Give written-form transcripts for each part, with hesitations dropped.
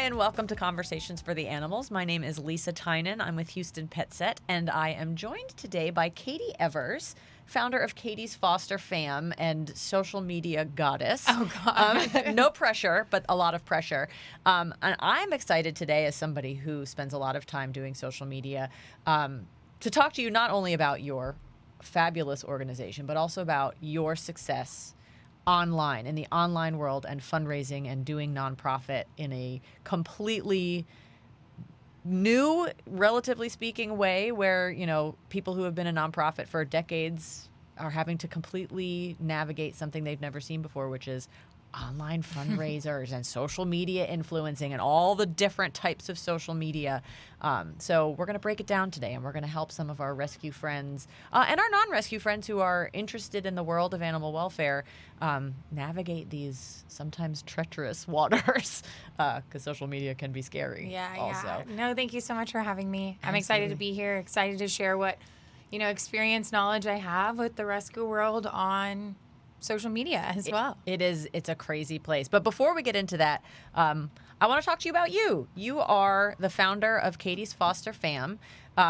and welcome to Conversations for the Animals. My name is Lisa Tynan. I'm with Houston Pet Set, and I am joined today by Caitie Evers, founder of Caitie's Foster Fam and social media goddess. Oh, God. No pressure, but a lot of pressure. And I'm excited today, as somebody who spends a lot of time doing social media, to talk to you not only about your fabulous organization, but also about your success online, in the online world, and fundraising and doing nonprofit in a completely new, relatively speaking, way where, you know, people who have been a nonprofit for decades are having to completely navigate something they've never seen before, which is online fundraisers and social media influencing and all the different types of social media. So we're going to break it down today, and we're going to help some of our rescue friends and our non-rescue friends who are interested in the world of animal welfare navigate these sometimes treacherous waters, because social media can be scary. Yeah. No, thank you so much for having me. I'm Absolutely. excited to be here, excited to share what, experience, knowledge I have with the rescue world on social media as well. It's a crazy place. But before we get into that, I want to talk to you about you. You are the founder of Caitie's Foster Fam,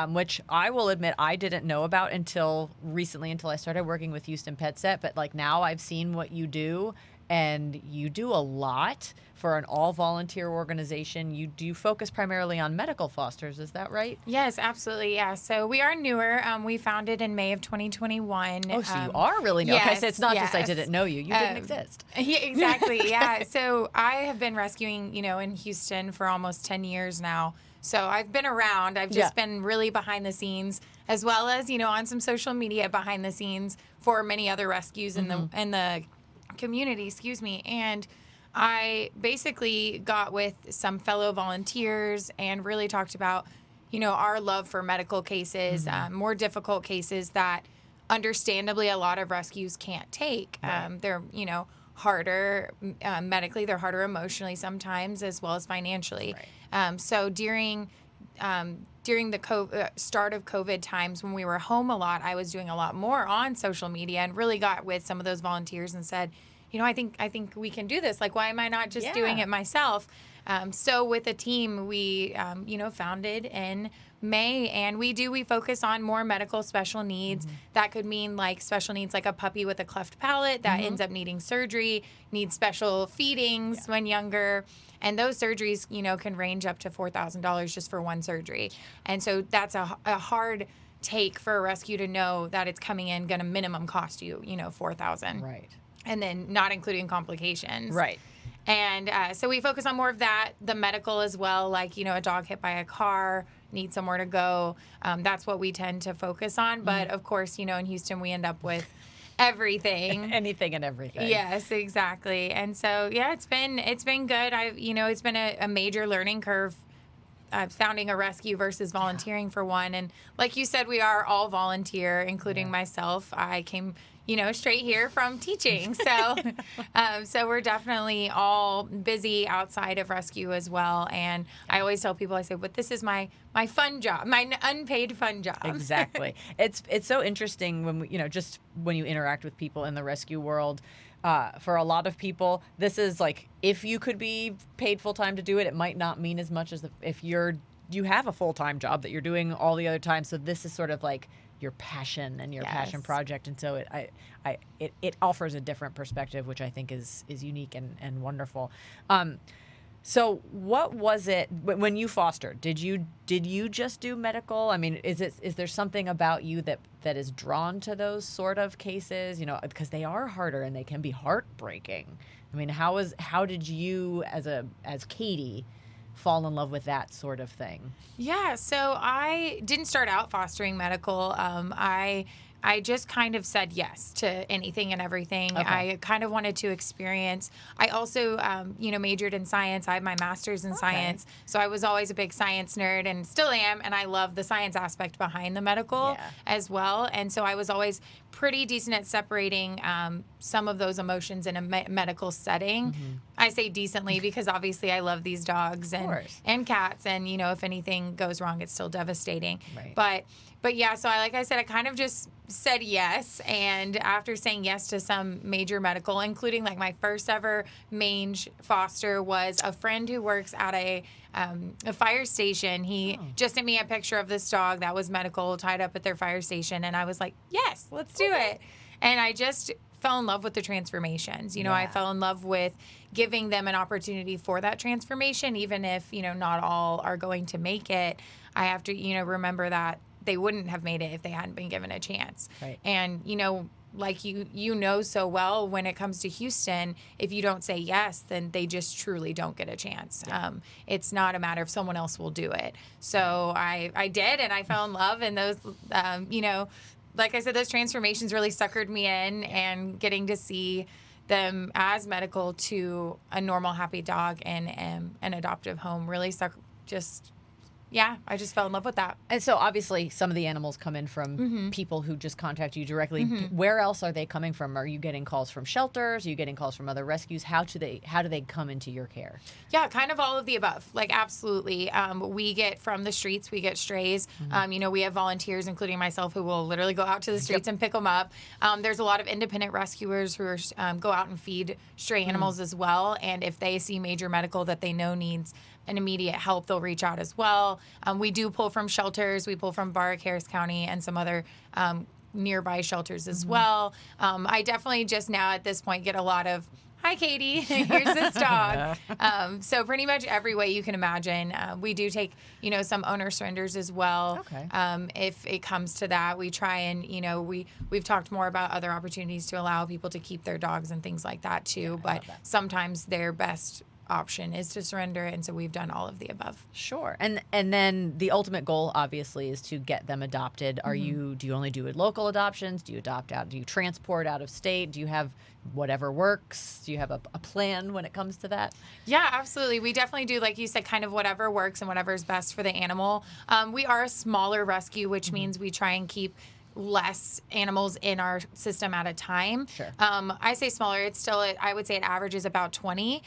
which I will admit I didn't know about until recently, until I started working with Houston Pet Set. But like now I've seen what you do, and you do a lot for an all-volunteer organization. You do focus primarily on medical fosters, is that right? Yes, absolutely. Yeah. So we are newer. We founded in May of 2021. Oh, so you are really new. Okay, yes, so it's not just I yes. didn't know you. You didn't exist. Yeah, exactly. Yeah. So I have been rescuing, in Houston for almost 10 years now. So I've been around. I've just been really behind the scenes, as well as, on some social media behind the scenes for many other rescues in the community, and I basically got with some fellow volunteers and really talked about, our love for medical cases, more difficult cases that understandably a lot of rescues can't take. Right. They're, harder medically, they're harder emotionally sometimes, as well as financially. Right. So during the start of COVID times, when we were home a lot, I was doing a lot more on social media and really got with some of those volunteers and said, I think we can do this. Like, why am I not just doing it myself? So with a team, we, founded in May, and we focus on more medical special needs. That could mean like special needs, like a puppy with a cleft palate that ends up needing surgery, needs special feedings when younger. And those surgeries, can range up to $4,000 just for one surgery. And so that's a hard take for a rescue to know that it's coming in going to minimum cost you, $4,000. Right. And then not including complications. Right. And so we focus on more of that, the medical as well, like, a dog hit by a car, needs somewhere to go. That's what we tend to focus on. But, of course, in Houston, we end up with everything. Anything and everything. Yes, exactly. And so, yeah, it's been good. It's been a major learning curve. Founding a rescue versus volunteering for one. And like you said, we are all volunteer, including myself. I came, straight here from teaching. So so we're definitely all busy outside of rescue as well. And I always tell people, I say, but this is my fun job, my unpaid fun job. Exactly. It's so interesting when we, just when you interact with people in the rescue world. For a lot of people, this is like, if you could be paid full time to do it, it might not mean as much as if you have a full time job that you're doing all the other time. So this is sort of like your passion and your passion project, and so it offers a different perspective, which I think is unique and wonderful. So what was it when you fostered? Did you just do medical? I mean, is there something about you that is drawn to those sort of cases? Because they are harder and they can be heartbreaking. I mean, how did you as Caitie fall in love with that sort of thing? Yeah, so I didn't start out fostering medical. I just kind of said yes to anything and everything. Okay. I kind of wanted to experience. I also, majored in science. I have my master's in science. So I was always a big science nerd and still am. And I love the science aspect behind the medical as well. And so I was always pretty decent at separating some of those emotions in a medical setting. I say decently because obviously I love these dogs and cats. And, if anything goes wrong, it's still devastating. Right. But yeah, so like I said, I kind of just said yes, and after saying yes to some major medical, including like my first ever mange foster was a friend who works at a fire station. He just sent me a picture of this dog that was medical tied up at their fire station, and I was like, yes, let's do it. And I just fell in love with the transformations. I Yeah. fell in love with giving them an opportunity for that transformation, even if, not all are going to make it. I have to, remember that they wouldn't have made it if they hadn't been given a chance. Right. And, like you know so well, when it comes to Houston, if you don't say yes, then they just truly don't get a chance. Yeah. It's not a matter of someone else will do it. So I did, and I fell in love, and those, like I said, those transformations really suckered me in, and getting to see them as medical to a normal, happy dog in an adoptive home really I just fell in love with that. And so obviously some of the animals come in from people who just contact you directly. Where else are they coming from? Are you getting calls from shelters? Are you getting calls from other rescues? How do they come into your care? Yeah, kind of all of the above. Like, absolutely. We get from the streets, we get strays. We have volunteers, including myself, who will literally go out to the streets and pick them up. There's a lot of independent rescuers who are, go out and feed stray animals as well. And if they see major medical that they know needs an immediate help, they'll reach out as well. We do pull from shelters. We pull from Barrack, Harris County, and some other nearby shelters as well. I definitely just now at this point get a lot of, hi, Caitie, here's this dog. So pretty much every way you can imagine. We do take, some owner surrenders as well. Okay. If it comes to that, we try and, we've talked more about other opportunities to allow people to keep their dogs and things like that too. But sometimes their best option is to surrender, and so we've done all of the above. Sure. And then the ultimate goal obviously is to get them adopted. Do you only do local adoptions? Do you adopt out? Do you transport out of state? Do you have whatever works? Do you have a plan when it comes to that? Yeah, absolutely. We definitely do, like you said, kind of whatever works and whatever is best for the animal. We are a smaller rescue, which means we try and keep less animals in our system at a time. Sure. I say smaller. It's still, I would say it averages about 20. It's,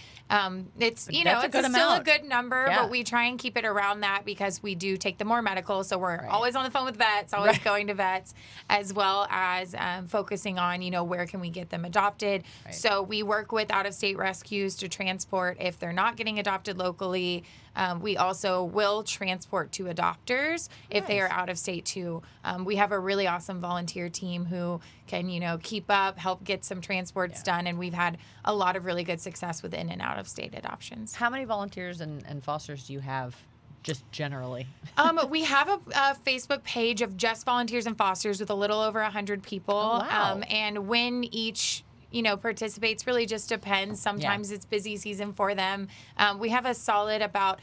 That's it's still a amount. good number, Yeah. but we try and keep it around that because we do take the more medical. So we're always on the phone with vets, always going to vets, as well as focusing on, where can we get them adopted. Right. So we work with out-of-state rescues to transport if they're not getting adopted locally. We also will transport to adopters if they are out of state too. We have a really awesome volunteer team who can, keep up, help get some transports done, and we've had a lot of really good success with in and out of state adoptions. How many volunteers and fosters do you have just generally? We have a Facebook page of just volunteers and fosters with a little over 100 people. Oh, wow. And when each participates really just depends. Sometimes it's busy season for them. We have a solid about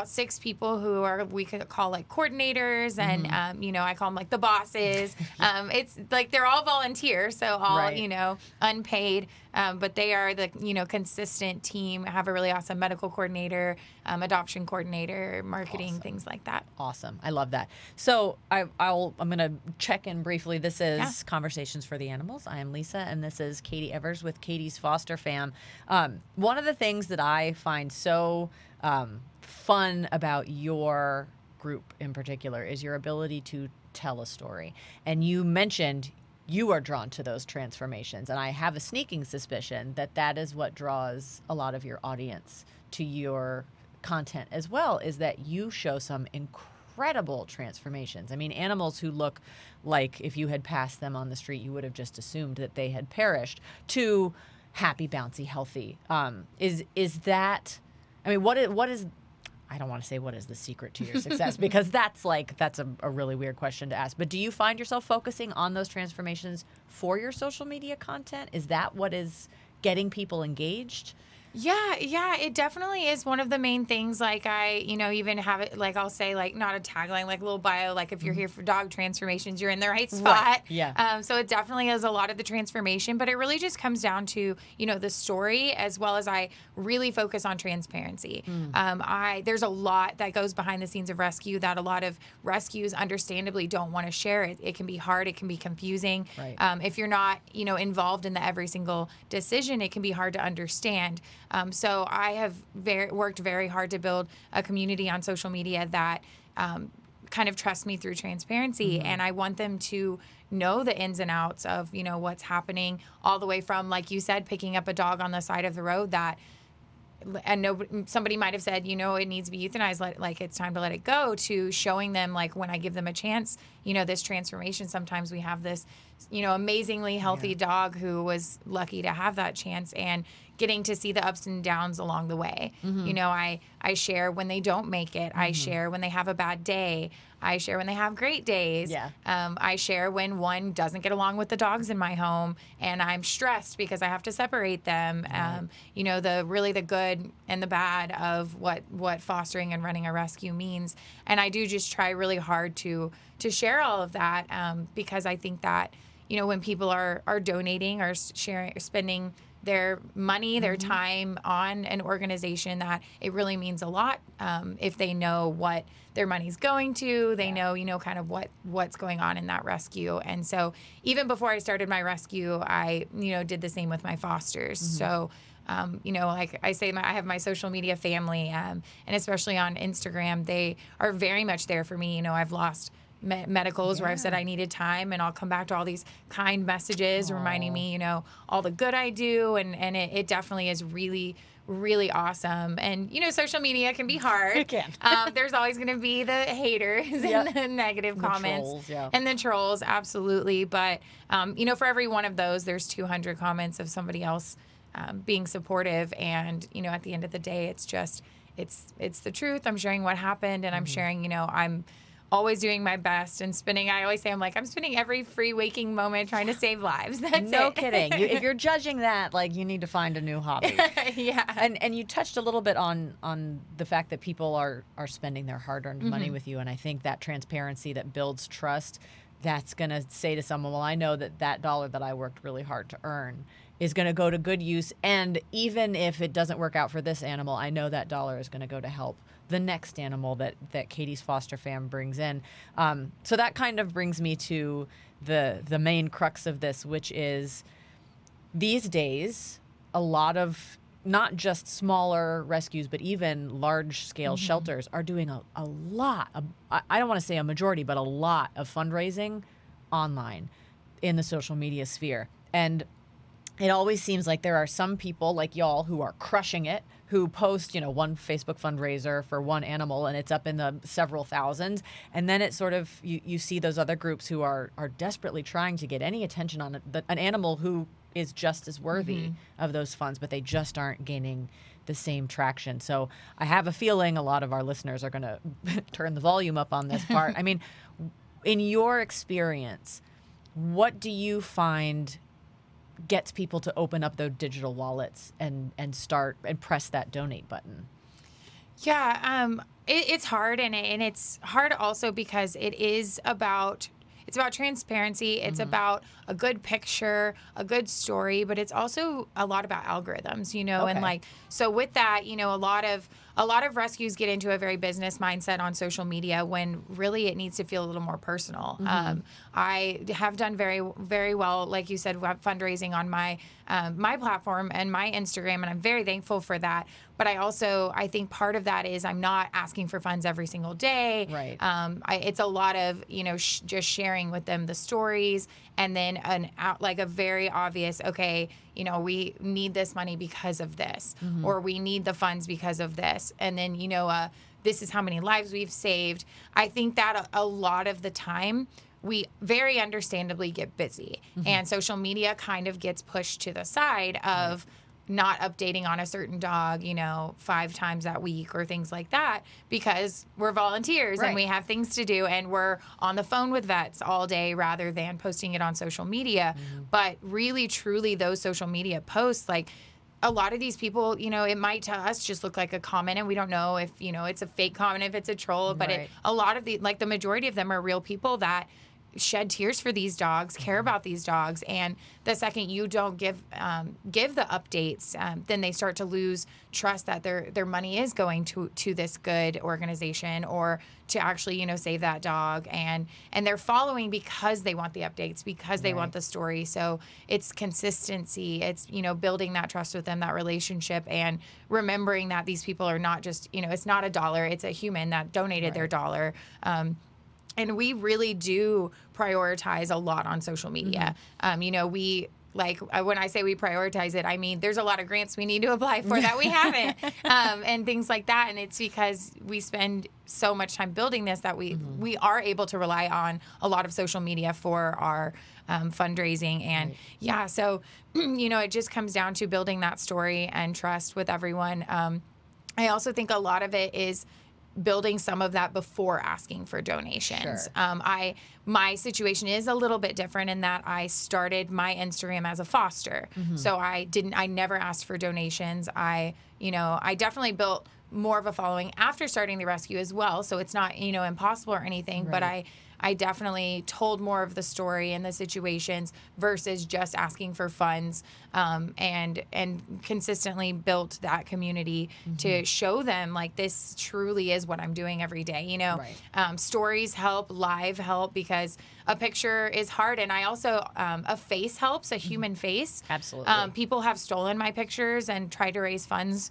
6 people who we could call like coordinators, and I call them like the bosses. It's like they're all volunteers, so all unpaid, but they are the consistent team. I have a really awesome medical coordinator, adoption coordinator, marketing, things like that. Awesome. I love that. So I'm going to check in briefly. This is Conversations for the Animals. I am Lisa, and this is Caitie Evers with Caitie's Foster Fam. One of the things that I find so fun about your group in particular is your ability to tell a story. And you mentioned you are drawn to those transformations. And I have a sneaking suspicion that that is what draws a lot of your audience to your content as well, is that you show some incredible transformations. I mean, animals who look like if you had passed them on the street, you would have just assumed that they had perished, to happy, bouncy, healthy. Is that, I mean, what is, I don't want to say what is the secret to your success, because that's a really weird question to ask. But do you find yourself focusing on those transformations for your social media content? Is that what is getting people engaged? Yeah, it definitely is one of the main things. Like I, even have it, like I'll say, like not a tagline, like a little bio, like if you're here for dog transformations, you're in the right spot. Right. Yeah. So it definitely is a lot of the transformation, but it really just comes down to, the story, as well as I really focus on transparency. There's a lot that goes behind the scenes of rescue that a lot of rescues understandably don't want to share. It can be hard. It can be confusing. Right. If you're not, involved in the every single decision, it can be hard to understand. So I have worked very hard to build a community on social media that kind of trust me through transparency, and I want them to know the ins and outs of, what's happening, all the way from, like you said, picking up a dog on the side of the road that, and somebody might have said, it needs to be euthanized, like it's time to let it go, to showing them, like, when I give them a chance, this transformation. Sometimes we have this, amazingly healthy dog who was lucky to have that chance, and getting to see the ups and downs along the way. I share when they don't make it. I share when they have a bad day. I share when they have great days. I share when one doesn't get along with the dogs in my home and I'm stressed because I have to separate them. The good and the bad of what fostering and running a rescue means. And I do just try really hard to share all of that, because I think that, when people are donating or spending their money, their time on an organization, that it really means a lot, if they know what their money's going to, they know, kind of what's going on in that rescue. And so even before I started my rescue, I, did the same with my fosters. So, like I say, I have my social media family, and especially on Instagram, they are very much there for me. I've lost medicals where I've said I needed time, and I'll come back to all these kind messages reminding me, all the good I do. And it definitely is really, really awesome. And, social media can be hard. It can. There's always going to be the haters and the negative comments trolls, and the trolls. Absolutely. But, for every one of those, there's 200 comments of somebody else being supportive. And, at the end of the day, it's just, it's the truth. I'm sharing what happened, and I'm sharing, I'm always doing my best and I always say, I'm spending every free waking moment trying to save lives. That's no it. kidding. If you're judging that, you need to find a new hobby. Yeah. And you touched a little bit on the fact that people are spending their hard-earned money with you. And I think that transparency that builds trust, that's going to say to someone, well, I know that dollar that I worked really hard to earn is going to go to good use. And even if it doesn't work out for this animal, I know that dollar is going to go to help the next animal that Caitie's foster fam brings in. So that kind of brings me to the main crux of this, which is these days, a lot of not just smaller rescues, but even large-scale shelters are doing a lot. I don't want to say a majority, but a lot of fundraising online in the social media sphere. And it always seems like there are some people like y'all who are crushing it, who post, one Facebook fundraiser for one animal and it's up in the several thousands. And then it sort of, you see those other groups who are desperately trying to get any attention on an animal who is just as worthy of those funds, but they just aren't gaining the same traction. So I have a feeling a lot of our listeners are going to turn the volume up on this part. I mean, in your experience, what do you find gets people to open up their digital wallets and start and press that donate button? Yeah, it's hard, and it's hard also because it's about transparency. It's about a good picture, a good story, but it's also a lot about algorithms, and so with that, a lot of rescues get into a very business mindset on social media when really it needs to feel a little more personal. I have done very, very well, like you said, fundraising on my platform and my Instagram, and I'm very thankful for that. But I think part of that is I'm not asking for funds every single day. Right. It's a lot of, just sharing with them the stories, and then a very obvious, okay, we need this money because of this, or we need the funds because of this. And then, this is how many lives we've saved. I think that a lot of the time we very understandably get busy, and social media kind of gets pushed to the side of not updating on a certain dog, 5 times that week or things like that, because we're volunteers and we have things to do, and we're on the phone with vets all day rather than posting it on social media. But really, truly, those social media posts, a lot of these people, it might to us just look like a comment, and we don't know if, it's a fake comment, if it's a troll, but a lot of the majority of them are real people that shed tears for these dogs, care about these dogs, and the second you don't give the updates, then they start to lose trust that their money is going to this good organization, or to actually save that dog, and they're following because they want the updates, because they want the story. So it's consistency, it's building that trust with them, that relationship, and remembering that these people are not just it's not a dollar, it's a human that donated their dollar. And we really do prioritize a lot on social media. You know, when I say we prioritize it, I mean, there's a lot of grants we need to apply for that we haven't, and things like that. And it's because we spend so much time building this that we are able to rely on a lot of social media for our fundraising. And yeah, so, you know, it just comes down to building that story and trust with everyone. I also think a lot of it is building some of that before asking for donations. Sure. My situation is a little bit different in that I started my Instagram as a foster. So I never asked for donations. I definitely built more of a following after starting the rescue as well. So it's not, you know, impossible or anything, but I definitely told more of the story and the situations versus just asking for funds, and consistently built that community to show them like this truly is what I'm doing every day. You know, stories help, live help, because a picture is hard, and I also a face helps, a human face. Absolutely. People have stolen my pictures and tried to raise funds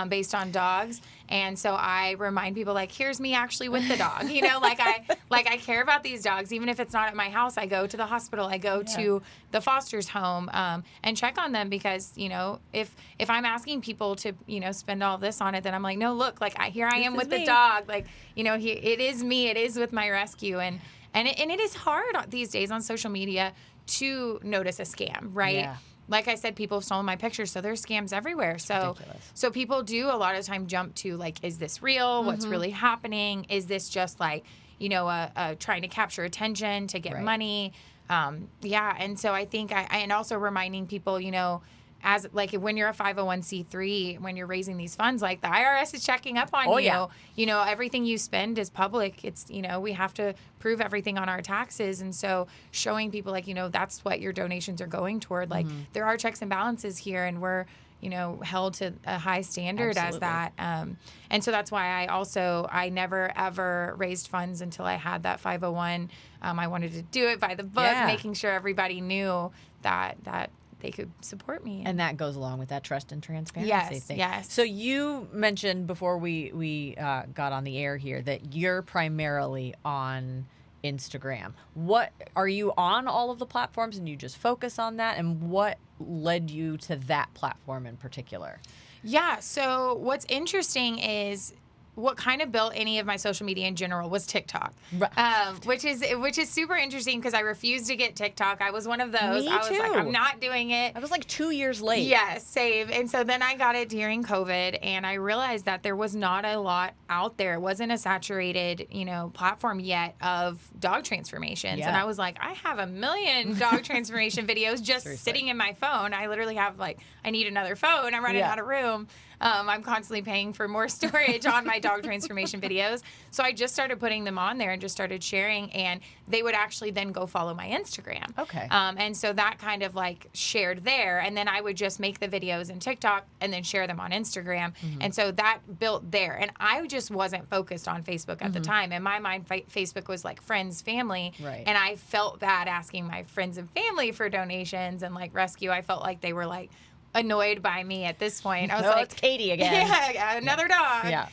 based on dogs, and so I remind people like, here's me actually with the dog. You know, like I care about these dogs, even if it's not at my house. I go to the hospital, I go to the foster's home, and check on them, because, you know, if I'm asking people to, you know, spend all this on it, then I'm like, no, look, like here I am with the dog, like, you know, it is me, it is with my rescue, and it is hard these days on social media to notice a scam, right? Yeah. Like I said, people have stolen my pictures, so there's scams everywhere. So people do a lot of time jump to like, is this real? What's really happening? Is this just like, you know, trying to capture attention to get money? And so I think and also reminding people, you know, as like when you're a 501c3, when you're raising these funds, like the IRS is checking up on you. Yeah. You know, everything you spend is public. It's, you know, we have to prove everything on our taxes. And so showing people like, you know, that's what your donations are going toward. Like there are checks and balances here, and we're, you know, held to a high standard as that. And so that's why I never ever raised funds until I had that 501. I wanted to do it by the book, making sure everybody knew that they could support me. And that goes along with that trust and transparency thing. Yes. So you mentioned before we got on the air here that you're primarily on Instagram. What are you on all of the platforms, and you just focus on that? And what led you to that platform in particular? Yeah. So what's interesting is what kind of built any of my social media in general was TikTok, which is super interesting because I refused to get TikTok. I was one of those. Me I was too. like, I'm not doing it. I was like 2 years late. Yes, same. And so then I got it during COVID, and I realized that there was not a lot out there. It wasn't a saturated, you know, platform yet of dog transformations. Yeah. And I was like, I have 1 million dog transformation videos just sitting in my phone. I literally have like, I need another phone. I'm running out of room. I'm constantly paying for more storage on my dog transformation videos. So I just started putting them on there and just started sharing, and they would actually then go follow my Instagram. Okay. And so that kind of like shared there. And then I would just make the videos in TikTok and then share them on Instagram. And so that built there. And I just wasn't focused on Facebook at the time. In my mind, Facebook was like friends, family. Right. And I felt bad asking my friends and family for donations, and like rescue. I felt like they were like annoyed by me at this point. I was like, it's Caitie again. Yeah, another dog. Yeah.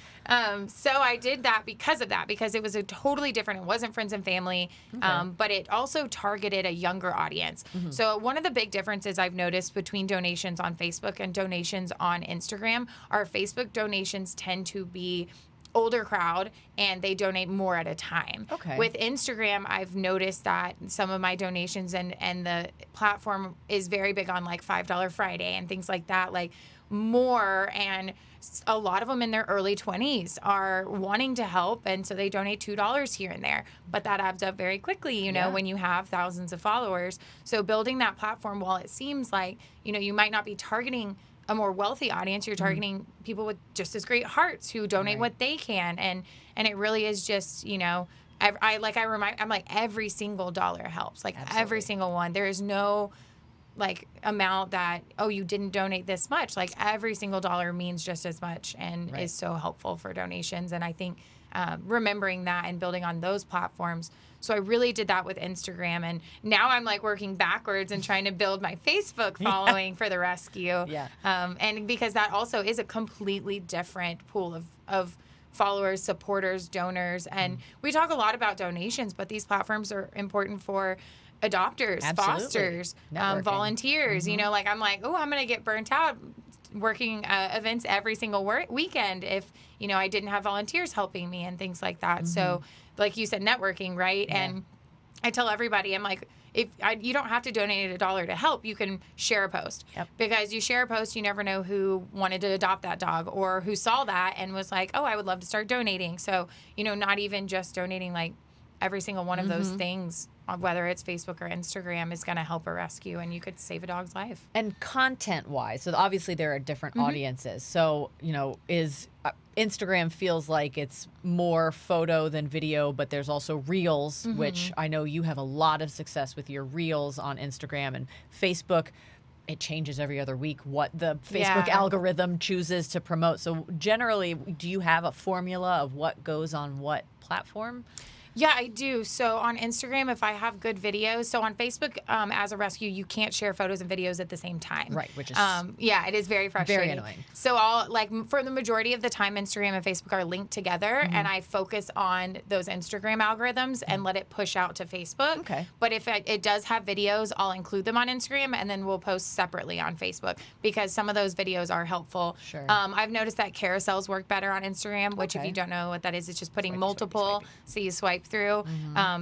So I did that because of that, because it was a totally different, it wasn't friends and family, but it also targeted a younger audience. So one of the big differences I've noticed between donations on Facebook and donations on Instagram are Facebook donations tend to be older crowd, and they donate more at a time. Okay. With Instagram, I've noticed that some of my donations and the platform is very big on like $5 Friday and things like that, like more, and a lot of them in their early 20s are wanting to help, and so they donate $2 here and there, but that adds up very quickly, you know, when you have thousands of followers. So building that platform, while it seems like, you know, you might not be targeting a more wealthy audience, you're targeting people with just as great hearts who donate what they can, and it really is just, you know, I'm like every single dollar helps, like every single one. There is no like amount that, oh, you didn't donate this much. Like every single dollar means just as much, and is so helpful for donations. And I think remembering that and building on those platforms. So I really did that with Instagram, and now I'm like working backwards and trying to build my Facebook following for the rescue. Yeah. And because that also is a completely different pool of followers, supporters, donors. And we talk a lot about donations, but these platforms are important for adopters, Absolutely. fosters, Networking. volunteers. You know, like I'm like, oh, I'm going to get burnt out working events every single weekend if, you know, I didn't have volunteers helping me and things like that. So like you said, networking, right? Yeah. And I tell everybody, I'm like, you don't have to donate $1 to help. You can share a post. Yep. Because you share a post, you never know who wanted to adopt that dog or who saw that and was like, oh, I would love to start donating. So, you know, not even just donating, like every single one of those things, whether it's Facebook or Instagram, is going to help a rescue, and you could save a dog's life. And content-wise, so obviously there are different audiences. So, you know, Instagram feels like it's more photo than video, but there's also Reels, which I know you have a lot of success with your Reels on Instagram. And Facebook, it changes every other week what the Facebook algorithm chooses to promote. So generally, do you have a formula of what goes on what platform? Yeah, I do. So on Instagram, if I have good videos, so on Facebook, as a rescue, you can't share photos and videos at the same time. Right, which is yeah, it is very frustrating. very annoying. So I'll for the majority of the time, Instagram and Facebook are linked together, and I focus on those Instagram algorithms and let it push out to Facebook. Okay. But if it does have videos, I'll include them on Instagram, and then we'll post separately on Facebook because some of those videos are helpful. Sure. I've noticed that carousels work better on Instagram, which if Okay. you don't know what that is, it's just putting Swipey, multiple, swipey. so you swipe through.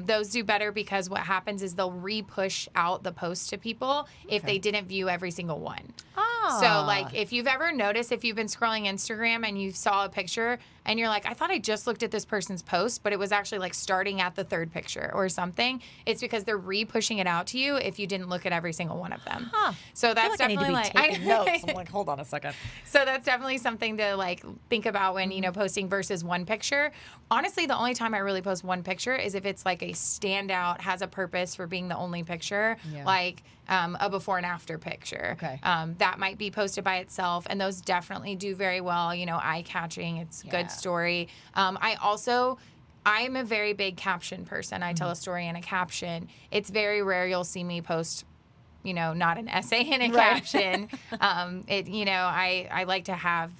Those do better because what happens is they'll re-push out the post to people if they didn't view every single one. So, like, if you've ever noticed, if you've been scrolling Instagram and you saw a picture and you're like, I thought I just looked at this person's post, but it was actually like starting at the third picture or something, it's because they're re-pushing it out to you if you didn't look at every single one of them. So that's I feel definitely like I need to be taking notes. I'm like, hold on a second. So that's definitely something to like think about when, you know, posting versus one picture. Honestly, the only time I really post one picture is if it's like a standout, has a purpose for being the only picture, like a before and after picture. Okay. That might be posted by itself, and those definitely do very well. You know, eye-catching. It's a good story. I'm a very big caption person. I tell a story in a caption. It's very rare you'll see me post, you know, not an essay in a caption. You know, I like to have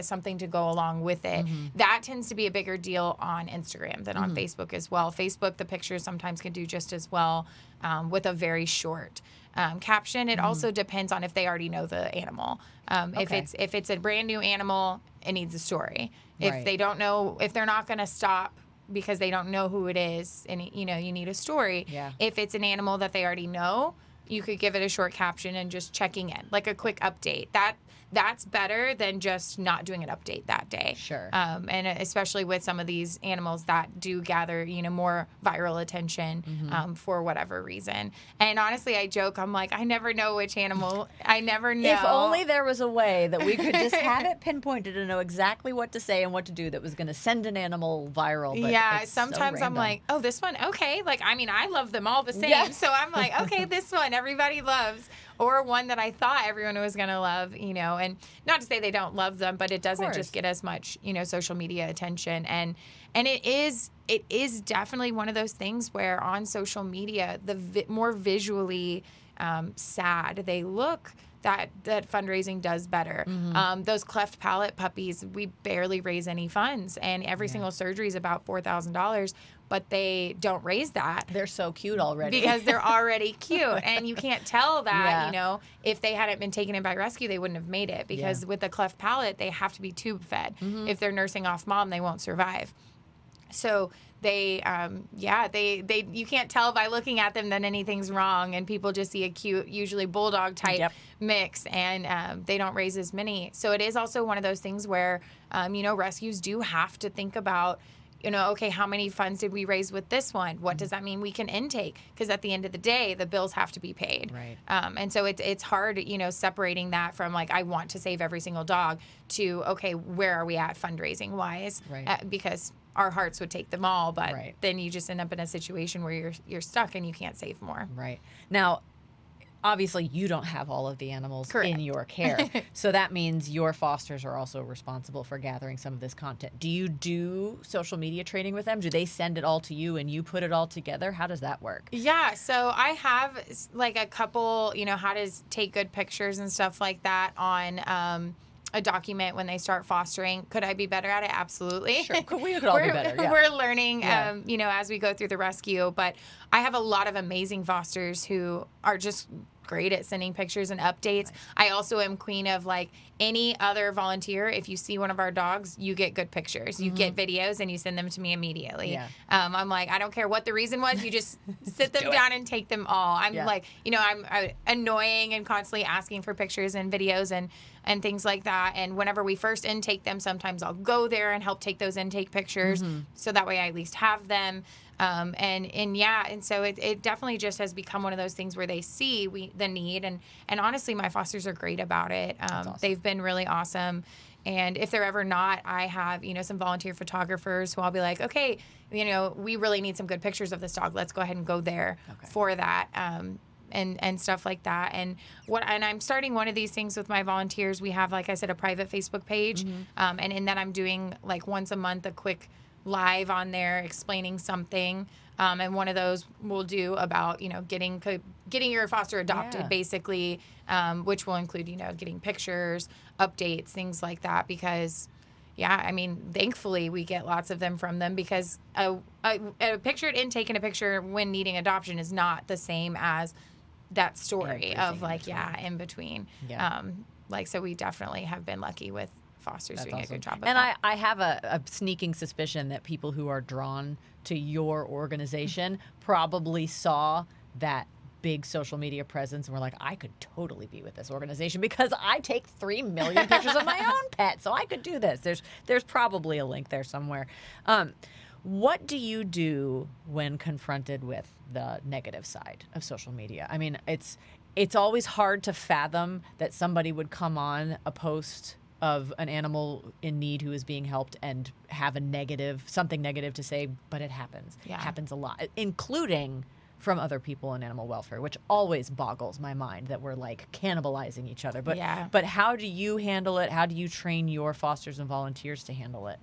something to go along with it. That tends to be a bigger deal on Instagram than on Facebook as well. Facebook, the pictures sometimes can do just as well with a very short caption. It also depends on if they already know the animal. If it's a brand new animal, it needs a story. If they don't know, if they're not going to stop because they don't know who it is, and you know, you need a story. If it's an animal that they already know, you could give it a short caption and just checking in, like a quick update. That's better than just not doing an update that day. Sure. And especially with some of these animals that do gather, you know, more viral attention for whatever reason. And honestly, I joke, I'm like, I never know which animal. I never know. If only there was a way that we could just have it pinpointed and know exactly what to say and what to do that was going to send an animal viral. But yeah, it's sometimes so I'm random. like, oh, this one, okay. Like, I mean, I love them all the same. Yeah. So I'm like, okay, this one everybody loves. Or one that I thought everyone was going to love, you know, and not to say they don't love them, but it doesn't just get as much, you know, social media attention. And it is definitely one of those things where on social media, the more visually sad they look, that fundraising does better. Those cleft palate puppies, we barely raise any funds, and every single surgery is about $4,000, but they don't raise that. They're so cute already. Because they're already cute, and you can't tell that, you know, if they hadn't been taken in by rescue, they wouldn't have made it, because with the cleft palate, they have to be tube fed. If they're nursing off mom, they won't survive. So they you can't tell by looking at them that anything's wrong, and people just see a cute, usually bulldog type mix, and they don't raise as many. So it is also one of those things where, you know, rescues do have to think about, you know, okay, how many funds did we raise with this one? What does that mean we can intake? Because at the end of the day, the bills have to be paid. Right. And so it's hard, you know, separating that from like, I want to save every single dog, to, okay, where are we at fundraising wise? Right. Because our hearts would take them all, but then you just end up in a situation where you're stuck and you can't save more. Right. Now, obviously, you don't have all of the animals in your care. So that means your fosters are also responsible for gathering some of this content. Do you do social media training with them? Do they send it all to you and you put it all together? How does that work? Yeah, so I have like a couple, you know, how to take good pictures and stuff like that on a document when they start fostering. Could I be better at it? Absolutely. Sure. We could all be better. Yeah. We're learning, Yeah. as we go through the rescue. But I have a lot of amazing fosters who are just great at sending pictures and updates. Nice. I also am queen of like any other volunteer. If you see one of our dogs, you get good pictures, you get videos, and you send them to me immediately. Yeah. I'm like, I don't care what the reason was. You just sit them down and take them all. I'm like, I'm annoying and constantly asking for pictures and videos and things like that. And whenever we first intake them, sometimes I'll go there and help take those intake pictures. So that way I at least have them. And so it definitely just has become one of those things where they see the need. And honestly, my fosters are great about it. Awesome. They've been really awesome. And if they're ever not, I have, some volunteer photographers who I'll be like, okay, we really need some good pictures of this dog. Let's go ahead and go there for that. And stuff like that. And I'm starting one of these things with my volunteers. We have, like I said, a private Facebook page. And in that I'm doing like once a month a quick live on there explaining something. And one of those we'll do about, getting your foster adopted, basically, which will include, getting pictures, updates, things like that. Because, thankfully we get lots of them from them, because a picture at intake and a picture when needing adoption is not the same as that story of like, in between. Yeah. So we definitely have been lucky with fosters doing a good job of and that. I have a sneaking suspicion that people who are drawn to your organization probably saw that big social media presence and were like, I could totally be with this organization because I take 3 million pictures of my own pet, so I could do this. There's probably a link there somewhere. What do you do when confronted with the negative side of social media? I mean, it's always hard to fathom that somebody would come on a post of an animal in need who is being helped and have something negative to say, but it happens. Yeah. It happens a lot, including from other people in animal welfare, which always boggles my mind that we're like cannibalizing each other. But how do you handle it? How do you train your fosters and volunteers to handle it?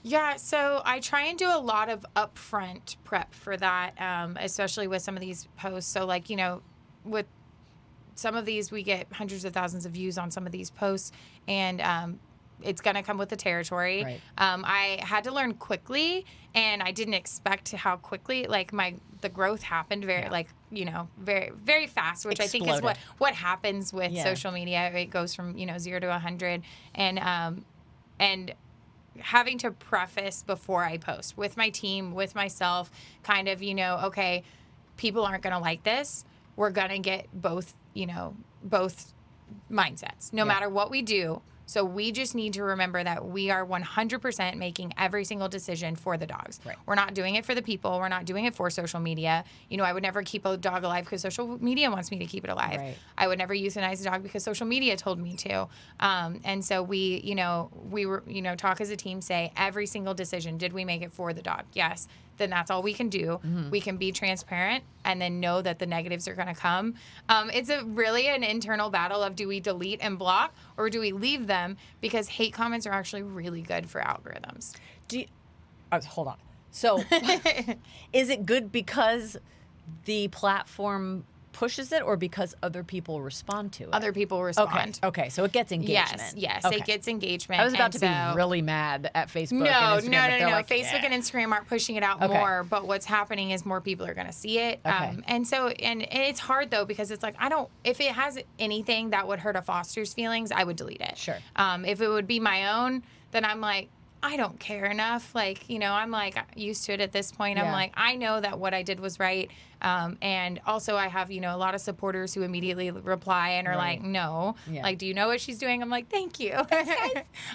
Yeah, so I try and do a lot of upfront prep for that, especially with some of these posts. So like, with some of these, we get hundreds of thousands of views on some of these posts, and it's going to come with the territory. Right. I had to learn quickly, and I didn't expect how quickly, like the growth happened very, very fast, which exploded. I think is what happens with social media. It goes from, 0 to 100, and having to preface before I post with my team, with myself, kind of, okay, people aren't going to like this. We're going to get both mindsets, no matter what we do. So we just need to remember that we are 100% making every single decision for the dogs. Right. We're not doing it for the people. We're not doing it for social media. I would never keep a dog alive because social media wants me to keep it alive. Right. I would never euthanize a dog because social media told me to. And so we were, talk as a team, say every single decision, did we make it for the dog? Yes. Then that's all we can do. Mm-hmm. We can be transparent and then know that the negatives are going to come. It's really an internal battle of, do we delete and block or do we leave them? Because hate comments are actually really good for algorithms. Hold on. So is it good because the platform pushes it, or because other people respond to it? Other people respond. Okay. So it gets engagement. Yes, okay. It gets engagement. I was about to be really mad at Facebook and Instagram. No. Like, Facebook and Instagram aren't pushing it out more, but what's happening is more people are going to see it. Okay. And it's hard though, because it's like, if it has anything that would hurt a foster's feelings, I would delete it. Sure. If it would be my own, then I'm like, I don't care enough. Like, I'm like used to it at this point. Yeah. I'm like, I know that what I did was right. And also I have, a lot of supporters who immediately reply and are like, no, like, do you know what she's doing? I'm like, thank you.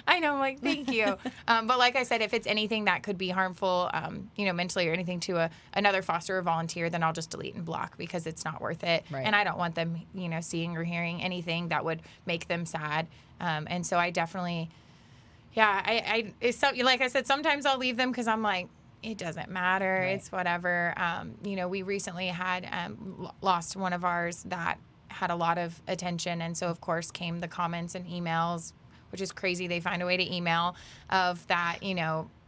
I know. I'm like, thank you. But like I said, if it's anything that could be harmful, mentally or anything to another foster or volunteer, then I'll just delete and block because it's not worth it. Right. And I don't want them, seeing or hearing anything that would make them sad. And so I definitely... Yeah, it's so, like I said, sometimes I'll leave them because I'm like, it doesn't matter. Right. It's whatever. We recently had lost one of ours that had a lot of attention. And so, of course, came the comments and emails, which is crazy. They find a way to email of that,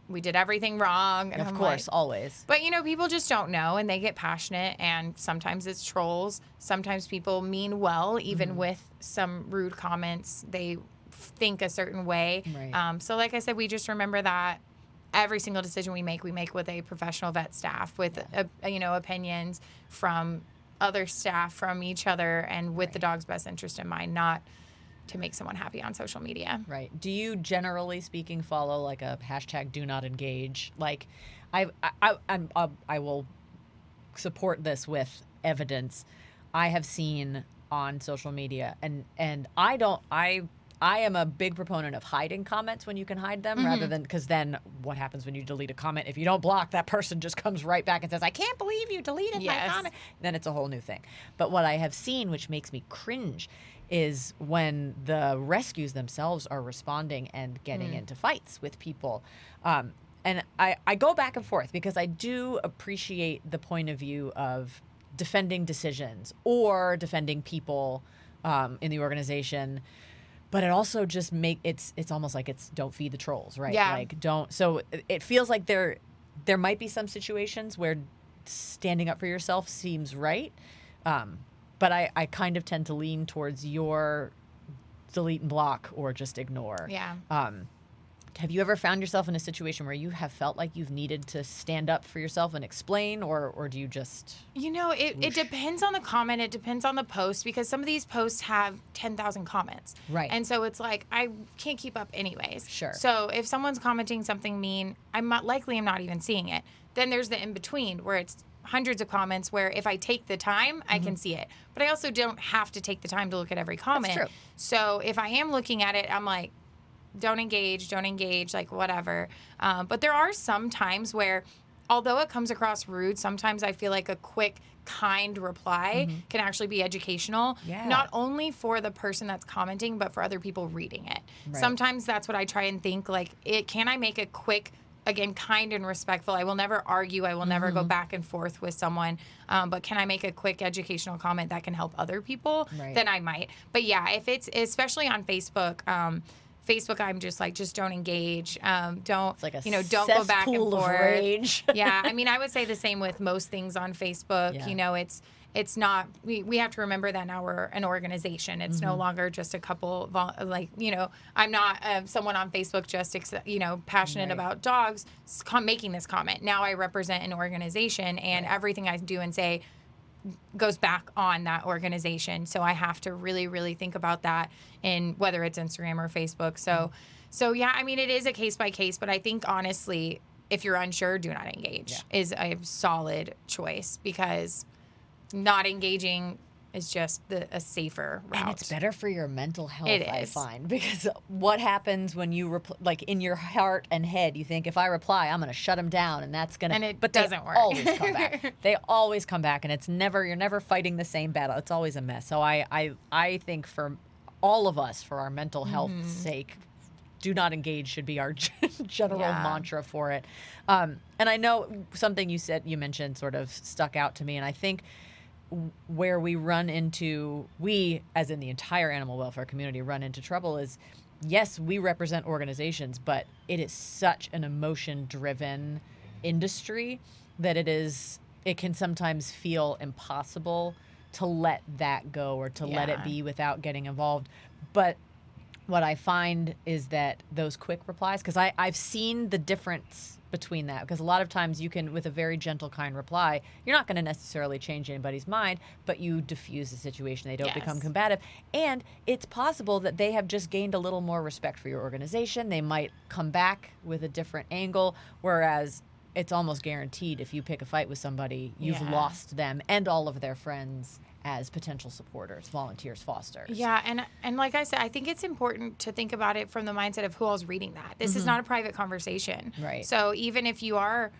we did everything wrong. And of course, always. But, people just don't know, and they get passionate, and sometimes it's trolls. Sometimes people mean well, even with some rude comments. They think a certain way. Right. So like I said, we just remember that every single decision we make with a professional vet staff with, opinions from other staff, from each other, and with the dog's best interest in mind, not to make someone happy on social media. Right. Do you, generally speaking, follow like a hashtag do not engage? Like, I will support this with evidence. I have seen on social media, and I am a big proponent of hiding comments when you can hide them, rather than, because then what happens when you delete a comment? If you don't block, that person just comes right back and says, I can't believe you deleted my comment. Then it's a whole new thing. But what I have seen, which makes me cringe, is when the rescues themselves are responding and getting into fights with people. And I go back and forth, because I do appreciate the point of view of defending decisions or defending people in the organization. But it also just it's almost like it's don't feed the trolls, right? Yeah. Like don't. So it feels like there might be some situations where standing up for yourself seems right. But I kind of tend to lean towards your delete and block or just ignore. Yeah. Have you ever found yourself in a situation where you have felt like you've needed to stand up for yourself and explain, or do you just... It depends on the comment. It depends on the post, because some of these posts have 10,000 comments. Right. And so it's like, I can't keep up anyways. Sure. So if someone's commenting something mean, I'm not even seeing it. Then there's the in-between where it's hundreds of comments where if I take the time, I can see it. But I also don't have to take the time to look at every comment. That's true. So if I am looking at it, I'm like, don't engage, like whatever. But there are some times where, although it comes across rude, sometimes I feel like a quick, kind reply can actually be educational, not only for the person that's commenting, but for other people reading it. Right. Sometimes that's what I try and think, like, can I make a quick, again, kind and respectful? I will never argue. I will never go back and forth with someone. But can I make a quick educational comment that can help other people? Right. Then I might. But yeah, if it's, especially on Facebook, I'm just like, just don't engage. Don't, It's like a don't go back and cesspool of forth. rage. Yeah. I mean, I would say the same with most things on Facebook. Yeah. It's not, we have to remember that now we're an organization. It's no longer just a couple, I'm not someone on Facebook just, passionate about dogs making this comment. Now I represent an organization, and everything I do and say goes back on that organization. So I have to really, really think about that in whether it's Instagram or Facebook. So yeah, I mean, it is a case by case, but I think honestly, if you're unsure, do not engage is a solid choice, because not engaging is just a safer route. And it's better for your mental health, It I is. find, because what happens when you like in your heart and head, you think, if I reply, I'm going to shut them down, and that's going to... And it but doesn't they work. always come back. They always come back, and you're never fighting the same battle. It's always a mess. So I think for all of us, for our mental health's sake, do not engage should be our general mantra for it. And I know something you mentioned sort of stuck out to me, and I think where we as in the entire animal welfare community, run into trouble is, yes, we represent organizations, but it is such an emotion-driven industry that it can sometimes feel impossible to let that go or to let it be without getting involved. But what I find is that those quick replies, because I've seen the difference between that, because a lot of times you can, with a very gentle, kind reply, you're not going to necessarily change anybody's mind, but you diffuse the situation. They don't become combative. And it's possible that they have just gained a little more respect for your organization. They might come back with a different angle, whereas it's almost guaranteed if you pick a fight with somebody, you've lost them and all of their friends as potential supporters, volunteers, fosters. Yeah, and like I said, I think it's important to think about it from the mindset of who all's reading that. This is not a private conversation. Right. So even if you are,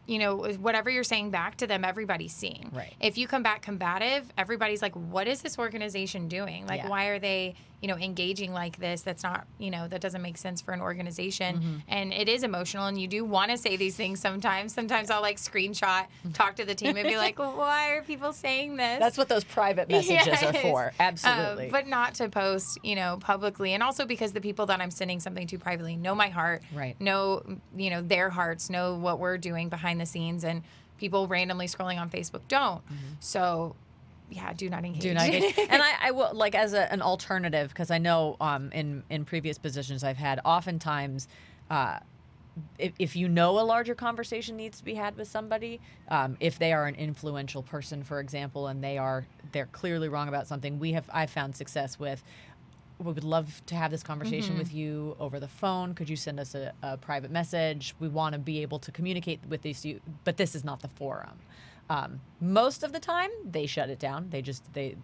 whatever you're saying back to them, everybody's seeing. Right. If you come back combative, everybody's like, what is this organization doing? Like, why are they, engaging like this? That's not, that doesn't make sense for an organization. And it is emotional, and you do want to say these things sometimes. Sometimes I'll screenshot, talk to the team and be like, well, why are people saying this? That's what those private messages are for. Absolutely. But not to post, publicly. And also because the people that I'm sending something to privately know my heart, know, their hearts, know what we're doing behind the scenes, and people randomly scrolling on Facebook don't. So do not engage. Do not engage. And I will, like, as an alternative, because I know in previous positions I've had, oftentimes if you know a larger conversation needs to be had with somebody, if they are an influential person, for example, and they're clearly wrong about something, I've found success with, we would love to have this conversation with you over the phone. Could you send us a private message? We want to be able to communicate with these, but this is not the forum. Most of the time, they shut it down. They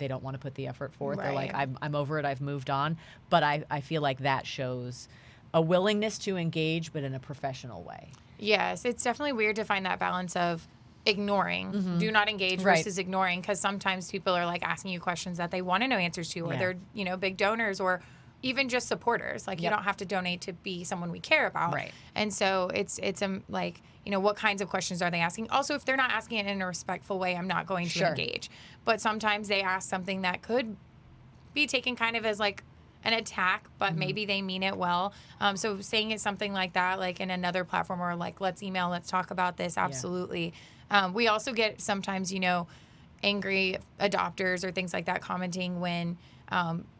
don't want to put the effort forth. Right. They're like, I'm over it. I've moved on. But I feel like that shows a willingness to engage, but in a professional way. Yes, it's definitely weird to find that balance of ignoring, do not engage Right. versus ignoring, because sometimes people are like asking you questions that they want to know answers to, or they're, big donors, or even just supporters. Like, you don't have to donate to be someone we care about. Right. And so it's like, what kinds of questions are they asking? Also, if they're not asking it in a respectful way, I'm not going to Sure. engage. But sometimes they ask something that could be taken kind of as like an attack, but maybe they mean it well. So saying it something like that, like in another platform, or like, let's email, let's talk about this. Absolutely. We also get sometimes, angry adopters or things like that commenting when,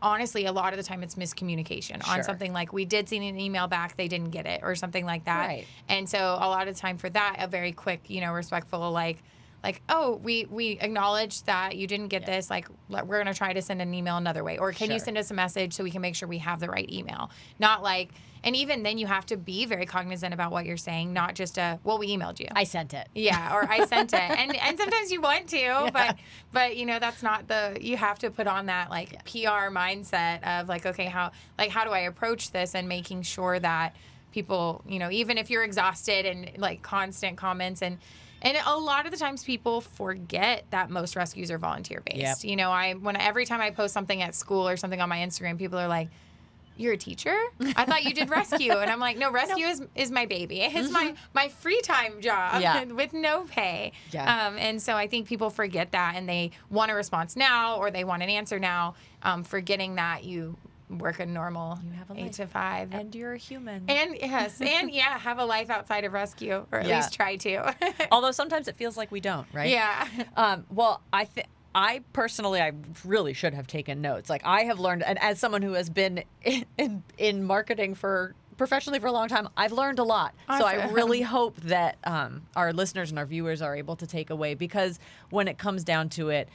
honestly, a lot of the time it's miscommunication on Sure. something like, we did send an email back, they didn't get it, or something like that. Right. And so a lot of the time for that, a very quick, respectful, like, oh, we acknowledge that you didn't get this. Like, we're going to try to send an email another way. Or can you Sure. send us a message so we can make sure we have the right email? Not like, and even then you have to be very cognizant about what you're saying, not just well, we emailed you. I sent it. Yeah, or I sent it. And sometimes you want to, but that's not you have to put on that like PR mindset of like, okay, how do I approach this, and making sure that people, even if you're exhausted and like constant comments, and a lot of the times people forget that most rescues are volunteer based. Yep. Every time I post something at school or something on my Instagram, people are like, "You're a teacher? I thought you did rescue." And I'm like, "No, rescue is my baby. It's my free time job with no pay." Yeah. And so I think people forget that, and they want a response now, or they want an answer now, forgetting that you work a normal You have a 8 life. to 5. And you're a human. And yes, and have a life outside of rescue, or at least try to. Although sometimes it feels like we don't, right? Yeah. Well, I personally, I really should have taken notes. Like, I have learned, and as someone who has been in marketing professionally for a long time, I've learned a lot. So I Awesome. really hope that our listeners and our viewers are able to take away, because when it comes down to it,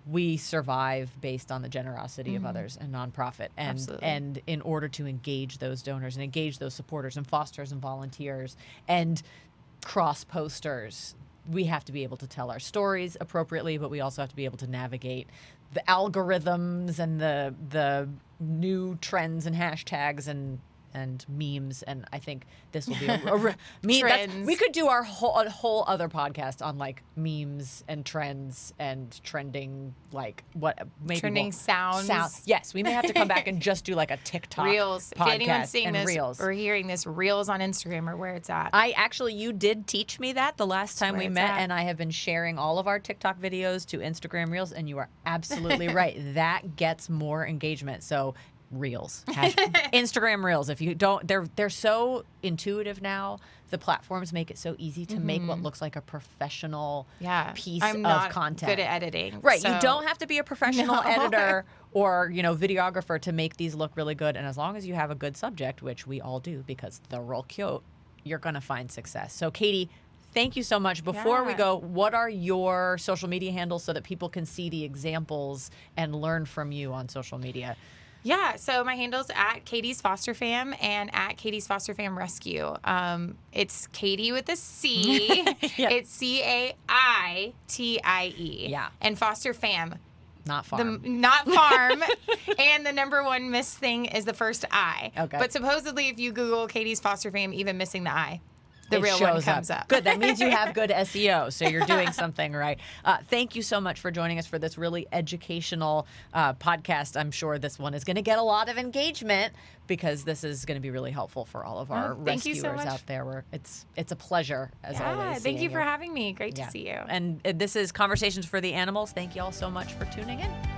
we survive based on the generosity of others and nonprofit. Absolutely. And in order to engage those donors and engage those supporters and fosters and volunteers and cross posters, we have to be able to tell our stories appropriately, but we also have to be able to navigate the algorithms and the new trends and hashtags and memes. And I think this will be Trends. we could do a whole other podcast on like memes and trends and trending, like what maybe Trending sounds. Yes, we may have to come back and just do like a TikTok Reels. If podcast anyone's seeing and this Reels. or hearing this, Reels on Instagram, or where it's at. You did teach me that the last time where we it's met, at. and I have been sharing all of our TikTok videos to Instagram Reels, and you are absolutely right. That gets more engagement. So Reels, Instagram Reels. If you don't, they're so intuitive now. The platforms make it so easy to make what looks like a professional piece I'm of not content. good at editing. Right. so- You don't have to be a professional No. editor or, videographer to make these look really good. And as long as you have a good subject, which we all do because they're real cute, you're going to find success. So, Caitie, thank you so much. Before we Yeah. go, what are your social media handles so that people can see the examples and learn from you on social media? Yeah, so my handle's at Caitie's Foster Fam and at Caitie's Foster Fam Rescue. It's Caitie with a C. Yeah. It's CAITIE. Yeah. And Foster Fam. Not farm. Not farm. And the number one missed thing is the first I. Okay. But supposedly if you Google Caitie's Foster Fam, even missing the I, the It real one shows comes up. Good. That means you have good SEO, so you're doing something right. Thank you so much for joining us for this really educational podcast. I'm sure this one is going to get a lot of engagement because this is going to be really helpful for all of our thank you rescuers so much. out there. It's a pleasure as always. Thank you seeing for having me. Great to see you. And this is Conversations for the Animals. Thank you all so much for tuning in.